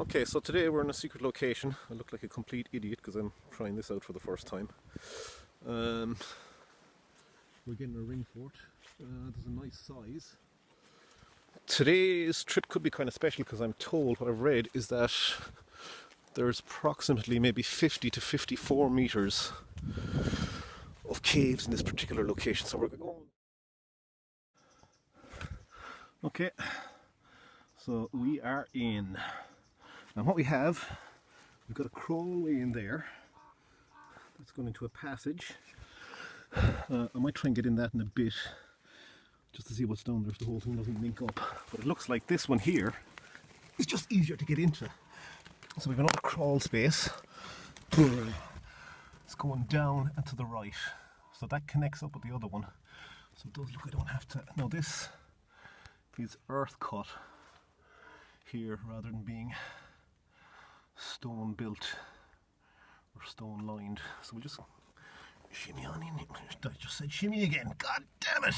Okay, so today we're in a secret location. I look like a complete idiot because I'm trying this out for the first time. We're getting a ring fort. There's a nice size. Today's trip could be kind of special because I'm told, what I've read is that there's approximately maybe 50 to 54 meters of caves in this particular location. So we're going. Okay, so we are in. And what we have, we've got a crawlway in there that's going into a passage. I might try and get in that in a bit just to see what's down there if the whole thing doesn't link up. But it looks like this one here is just easier to get into. So we've another crawl space. It's going down and to the right. So that connects up with the other one. So it does look, I don't have to. Now this is earth cut here rather than being stone built or stone lined. So we'll just shimmy on in. I just said shimmy again. God damn it!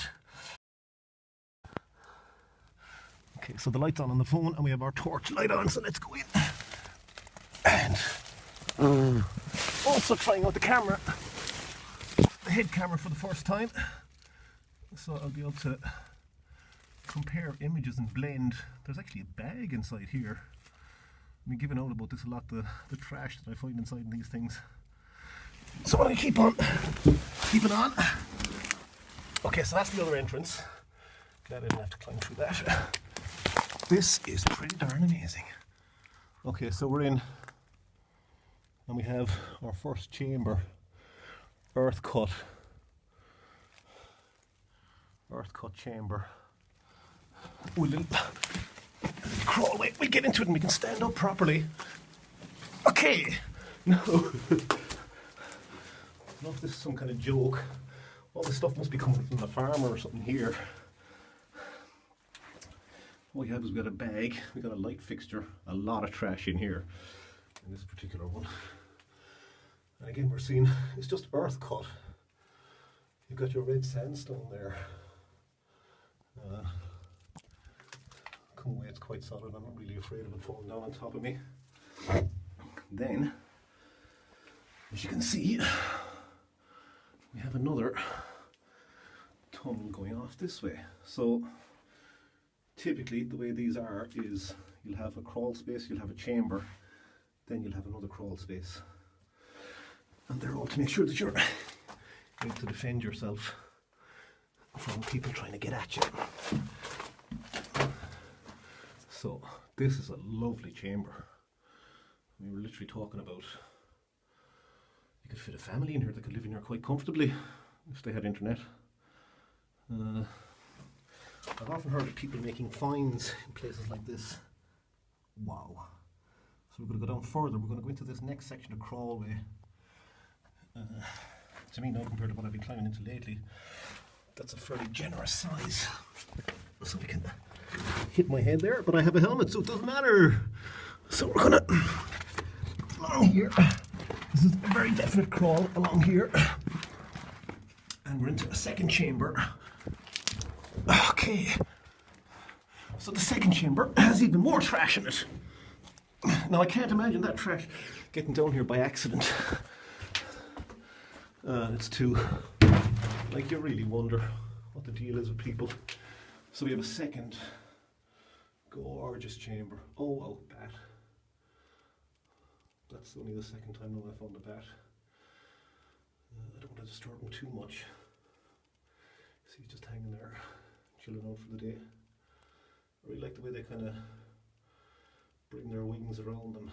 Okay, so the light's on the phone and we have our torch light on, so let's go in. And also trying out the camera, the head camera for the first time. So I'll be able to compare images and blend. There's actually a bag inside here. I've been giving out about this a lot, the trash that I find inside these things. So I'm going to keep it on. Okay, so that's the other entrance. Glad I didn't have to climb through that. This is pretty darn amazing. Okay, so we're in, and we have our first chamber, earth cut chamber. We'll crawl away, we'll get into it and we can stand up properly. Okay, no. I don't know if this is some kind of joke. All this stuff must be coming from the farmer or something here. What we have is we've got a bag, we've got a light fixture, a lot of trash in here, in this particular one. And again, we're seeing, it's just earth cut. You've got your red sandstone there. Come away, it's quite solid. I'm not really afraid of it falling down on top of me. Then, as you can see, we have another tunnel going off this way. So typically the way these are is you'll have a crawl space, you'll have a chamber, then you'll have another crawl space. And they're all to make sure that you're able to defend yourself from people trying to get at you. So this is a lovely chamber. We were literally talking about you could fit a family in here that could live in here quite comfortably if they had internet. I've often heard of people making finds in places like this. Wow. So we're going to go down further. We're going to go into this next section of crawlway. To me now, compared to what I've been climbing into lately, that's a fairly generous size. So we can hit my head there, but I have a helmet, so it doesn't matter. So we're gonna along here. This is a very definite crawl along here, and we're into a second chamber. Okay, so the second chamber has even more trash in it. Now I can't imagine that trash getting down here by accident. It's too, like, you really wonder what the deal is with people. So we have a second gorgeous chamber. Oh wow, bat. That's only the second time now I found a bat. I don't want to disturb him too much. See, he's just hanging there, chilling out for the day. I really like the way they kind of bring their wings around them.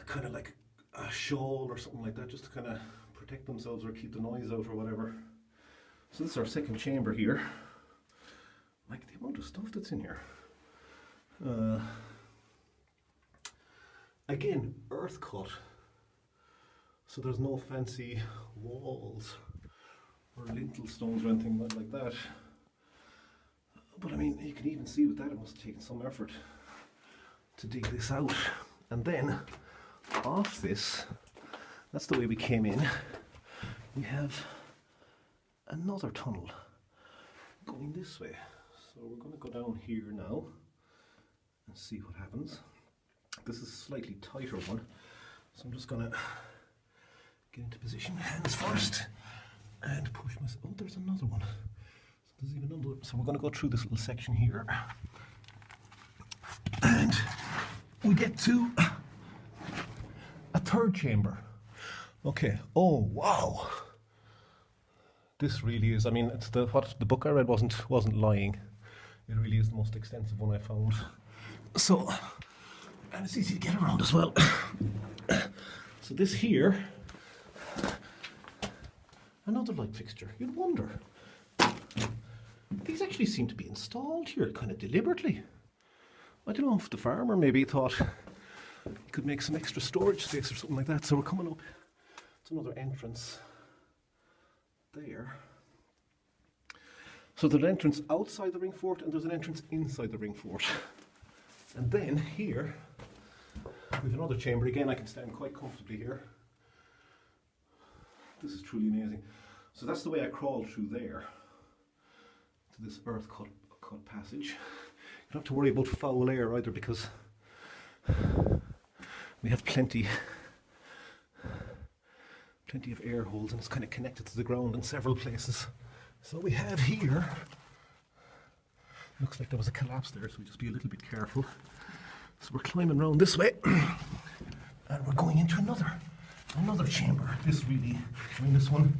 Kind of like a shawl or something like that, just to kind of protect themselves or keep the noise out or whatever. So this is our second chamber here. Like the amount of stuff that's in here. Again, earth cut. So there's no fancy walls or lintel stones or anything like that. But I mean, you can even see with that it must have taken some effort to dig this out. And then off this, that's the way we came in, we have another tunnel going this way. So we're going to go down here now and see what happens. This is a slightly tighter one, so I'm just gonna get into position, hands first, and push myself. Oh, there's another one. So there's even another. So we're gonna go through this little section here, and we get to a third chamber. Okay. Oh wow. This really is. I mean, it's the book I read wasn't lying. It really is the most extensive one I found. So, and it's easy to get around as well. So this here, another light fixture. You'd wonder. These actually seem to be installed here kind of deliberately. I don't know if the farmer maybe thought he could make some extra storage space or something like that. So we're coming up. It's another entrance there. So there's an entrance outside the ring fort and there's an entrance inside the ring fort. And then here, we have another chamber. Again, I can stand quite comfortably here. This is truly amazing. So that's the way I crawled through there to this earth cut passage. You don't have to worry about foul air either because we have plenty of air holes and it's kind of connected to the ground in several places. So we have here, looks like there was a collapse there, so we just be a little bit careful. So we're climbing around this way and we're going into another chamber. This really, I mean this one,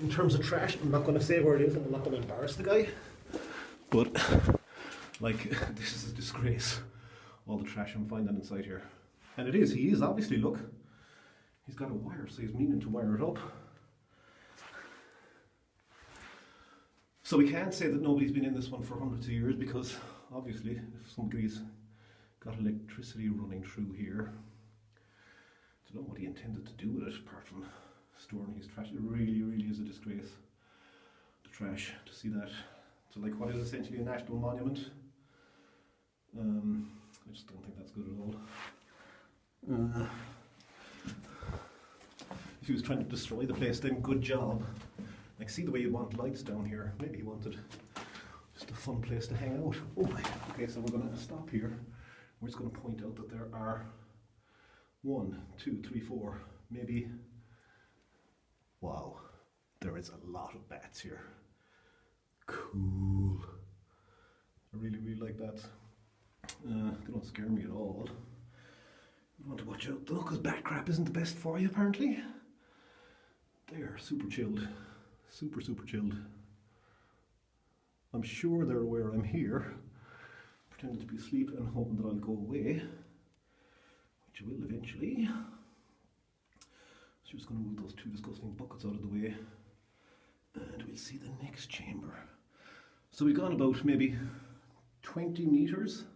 in terms of trash, I'm not going to say where it is and I'm not going to embarrass the guy, but like this is a disgrace, all the trash I'm finding inside here. And he is obviously, look, he's got a wire, so he's meaning to wire it up. So we can't say that nobody's been in this one for hundreds of years because obviously if somebody's got electricity running through here, I don't know what he intended to do with it apart from storing his trash. It really, really is a disgrace, the trash, to see that. So like what is essentially a national monument. I just don't think that's good at all. If he was trying to destroy the place, then good job. Like, see the way you want lights down here. Maybe he wanted just a fun place to hang out. Oh my. Okay, so we're going to stop here. We're just going to point out that there are 1, 2, 3, 4, maybe. Wow, there is a lot of bats here. Cool. I really, really like that. They don't scare me at all. You want to watch out though, because bat crap isn't the best for you apparently. They're super chilled. Super, super chilled. I'm sure they're aware I'm here, pretending to be asleep and hoping that I'll go away, which I will eventually. So I'm just going to move those 2 disgusting buckets out of the way, and we'll see the next chamber. So we've gone about maybe 20 meters,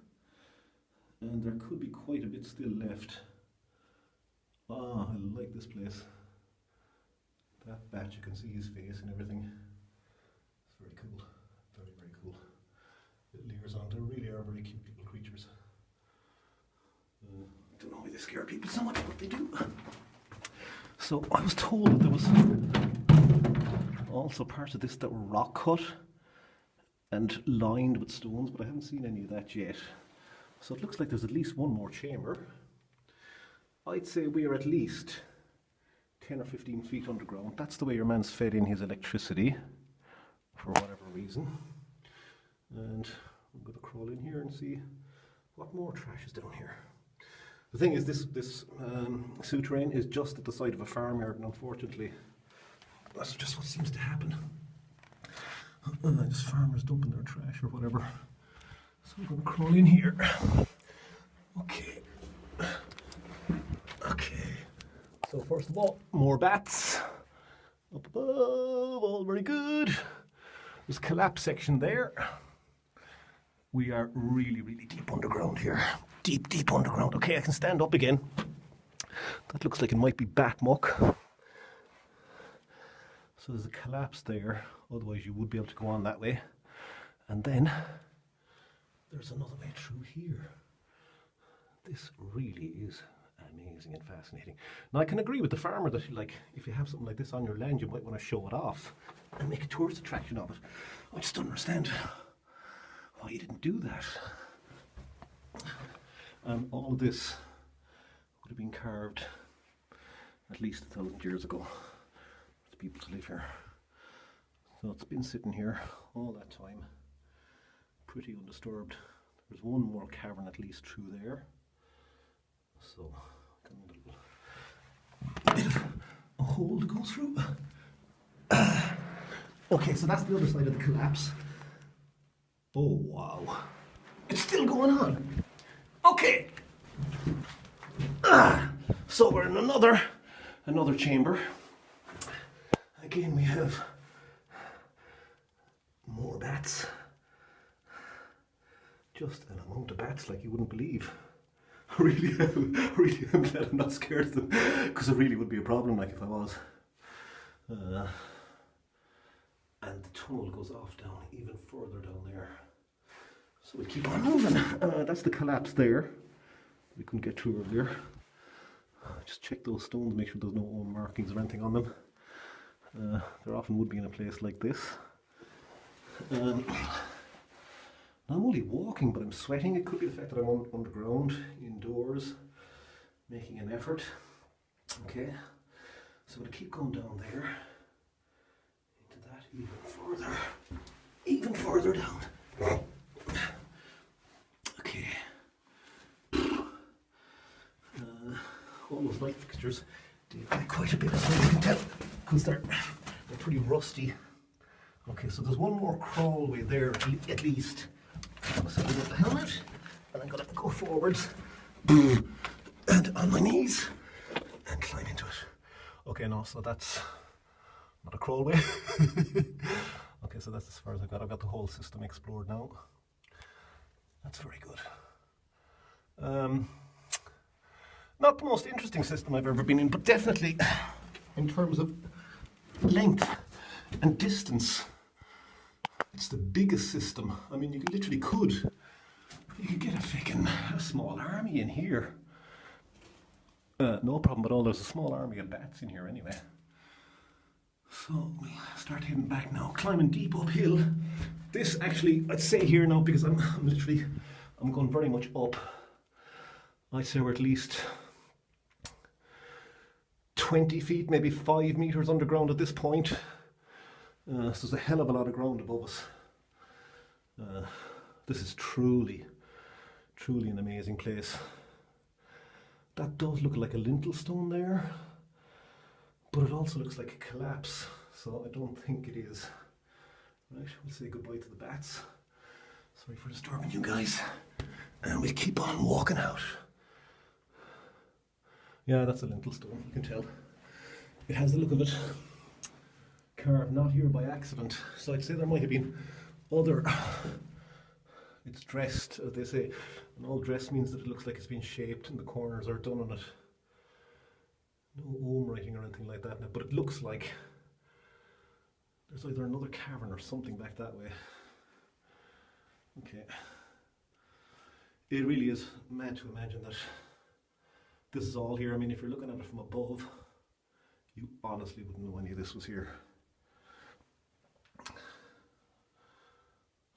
and there could be quite a bit still left. Ah, I like this place. That bat, you can see his face and everything. It's very cool. Very, very cool. Little ears on. They really are very cute little creatures. I don't know why they scare people so much, but they do. So I was told that there was also parts of this that were rock cut and lined with stones, but I haven't seen any of that yet. So it looks like there's at least one more chamber. I'd say we are at least 10 or 15 feet underground. That's the way your man's fed in his electricity for whatever reason. And I'm going to crawl in here and see what more trash is down here. The thing is, this souterrain is just at the side of a farmyard, and unfortunately that's just what seems to happen. Just farmers dumping their trash or whatever. So I'm going to crawl in here. Okay. So first of all, more bats. Up above, all very good. There's a collapse section there. We are really, really deep underground here. Deep, deep underground. Okay, I can stand up again. That looks like it might be bat muck. So there's a collapse there. Otherwise you would be able to go on that way. And then there's another way through here. This really is amazing and fascinating. Now I can agree with the farmer that, like, if you have something like this on your land, you might want to show it off and make a tourist attraction of it. I just don't understand why you didn't do that. And all of this would have been carved at least 1,000 years ago for the people to live here. So it's been sitting here all that time, pretty undisturbed. There's one more cavern at least through there. So, got a bit of a hole to go through. Okay, so that's the other side of the collapse. Oh wow, it's still going on. Okay, so we're in another chamber. Again, we have more bats. Just an amount of bats like you wouldn't believe. I really am glad I'm not scared of them, because it really would be a problem like if I was. And the tunnel goes off down even further down there. So we keep on moving. That's the collapse there. We couldn't get through earlier. Just check those stones, make sure there's no markings or anything on them. There often would be in a place like this. I'm only walking, but I'm sweating. It could be the fact that I'm underground, indoors, making an effort. Okay, so we'll keep going down there, into that even further down. Okay. All those light fixtures did quite a bit of stuff, you can tell, because they're pretty rusty. Okay, so there's one more crawlway there at least. So we got the helmet, and I'm gonna go forwards and on my knees and climb into it. Okay, no, so that's not a crawlway. Okay, so that's as far as I've got. I've got the whole system explored now. That's very good. Not the most interesting system I've ever been in, but definitely in terms of length and distance, it's the biggest system. I mean, you literally could get a small army in here. No problem at all. There's a small army of bats in here anyway. So we'll start heading back now, climbing deep uphill. This actually, I'd say here now, because I'm going very much up. I'd say we're at least 20 feet, maybe 5 meters underground at this point. So there's a hell of a lot of ground above us. This is truly an amazing place. That does look like a lintel stone there, but it also looks like a collapse, so I don't think it is. Right, we'll say goodbye to the bats. Sorry for disturbing you guys. And we'll keep on walking out. Yeah, that's a lintel stone, you can tell. It has the look of it. Carved not here by accident. So I'd say there might have been other... It's dressed, as they say. And all dressed means that it looks like it's been shaped and the corners are done on it. No ohm writing or anything like that, but it looks like there's either another cavern or something back that way. Okay. It really is mad to imagine that this is all here. I mean, if you're looking at it from above, you honestly wouldn't know any of this was here.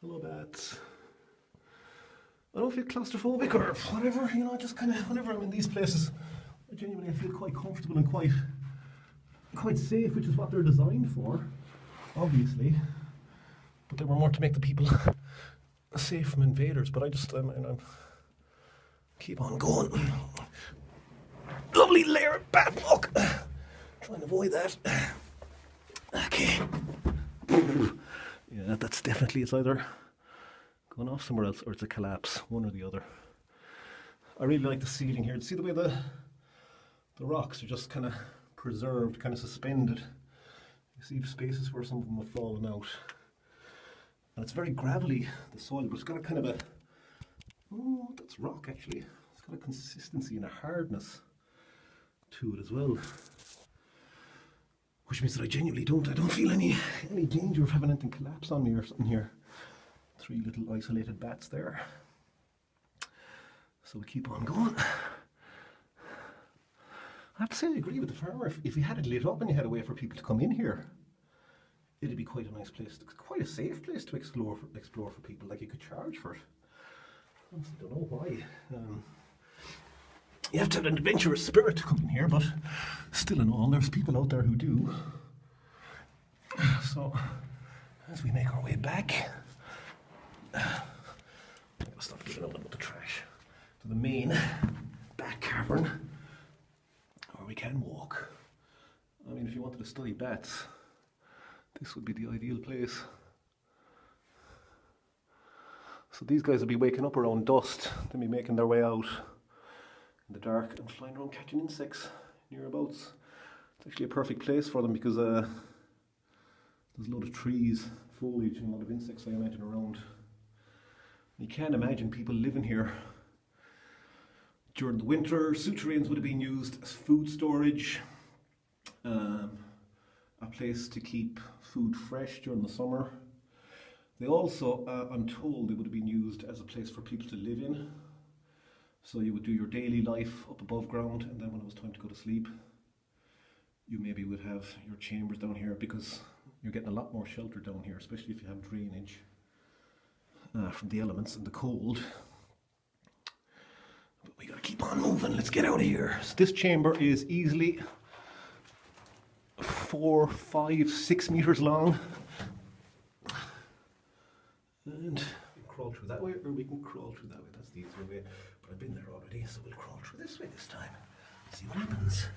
Hello, bats. I don't feel claustrophobic or whatever, you know, just kind of, whenever I'm in these places, I genuinely feel quite comfortable and quite safe, which is what they're designed for, obviously. But they were more to make the people safe from invaders, but I'm keep on going. Lovely layer of bat luck. Trying to avoid that. Okay. Yeah, that's definitely, it's either going off somewhere else or it's a collapse, one or the other. I really like the ceiling here. See the way the rocks are just kind of preserved, kind of suspended. You see spaces where some of them have fallen out. And it's very gravelly, the soil, but it's got a kind of a, oh, that's rock actually. It's got a consistency and a hardness to it as well. Which means that I genuinely don't feel any danger of having anything collapse on me or something here. 3 little isolated bats there. So we keep on going. I have to say I agree with the farmer. If you had it lit up and you had a way for people to come in here, it'd be quite a nice place, quite a safe place to explore for people. Like you could charge for it. I honestly don't know why. You have to have an adventurous spirit to come in here, but still in all, there's people out there who do. So, as we make our way back, I'll stop giving out about the trash, to the main back cavern, where we can walk. I mean, if you wanted to study bats, this would be the ideal place. So these guys will be waking up around dusk, they'll be making their way out in the dark and flying around catching insects nearabouts. It's actually a perfect place for them because there's a lot of trees, foliage and a lot of insects I imagine around. You can't imagine people living here during the winter. Souterrains would have been used as food storage, a place to keep food fresh during the summer. They also, I'm told, they would have been used as a place for people to live in. So you would do your daily life up above ground, and then when it was time to go to sleep, you maybe would have your chambers down here, because you're getting a lot more shelter down here, especially if you have drainage from the elements and the cold. But we gotta keep on moving. Let's get out of here. So this chamber is easily 4, 5, 6 meters long. And we can crawl through that way, or we can crawl through that way. That's the easier way. But I've been there already, so we'll crawl through this way this time. See what happens.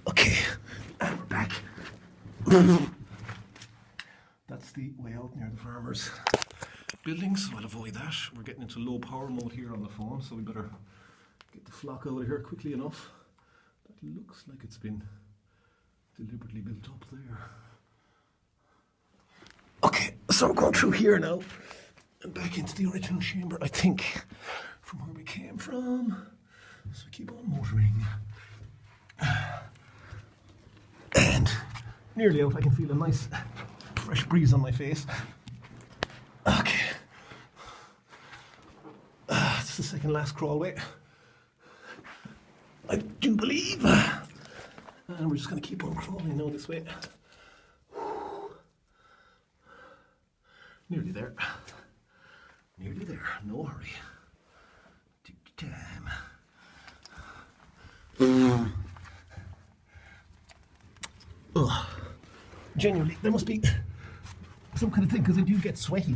Okay, and we're back. That's the way out near the farmers' buildings, so I'll avoid that. We're getting into low power mode here on the phone, so we better get the flock out of here quickly enough. That looks like it's been deliberately built up there. Okay, so we're going through here now and back into the original chamber, I think, from where we came from. So we keep on motoring. And nearly out. I can feel a nice fresh breeze on my face. Okay. It's the second last crawlway, I do believe. And we're just going to keep on crawling now this way. Nearly there. Nearly there. No hurry. Take your time. Genuinely, there must be some kind of thing, because I do get sweaty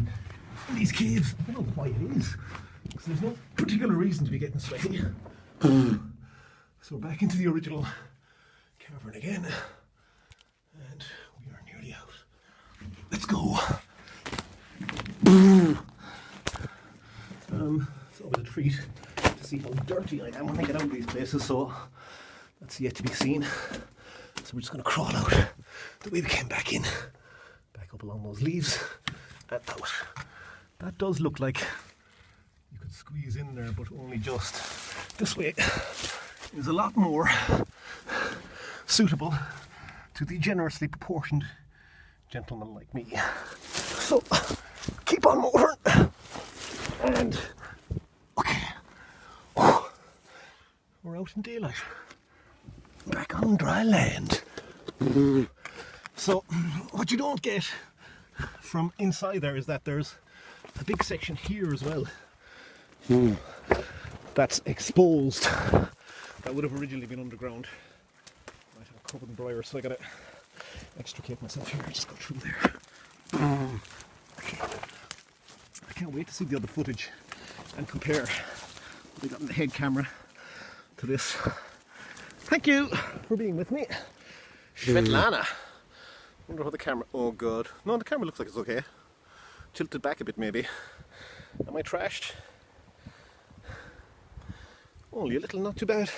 in these caves. I don't know why it is, because there's no particular reason to be getting sweaty. So we're back into the original cavern again, and we are nearly out. Let's go. It's always a treat to see how dirty I am when I get out of these places, so that's yet to be seen. So we're just going to crawl out the way we came back in, back up along those leaves and out. That does look like you could squeeze in there, but only just. This way is a lot more suitable to the generously proportioned gentleman like me. So keep on motoring, and okay, we're out in daylight, back on dry land. So what you don't get from inside there is that there's a big section here as well that's exposed, that would have originally been underground. Might have covered in briar, so I gotta extricate myself here. Just go through there. Okay. I can't wait to see the other footage and compare what we got in the head camera to this. Thank you for being with me, Svetlana. Wonder how the camera. Oh god, no, the camera looks like it's okay. Tilted back a bit maybe. Am I trashed? Only a little, not too bad.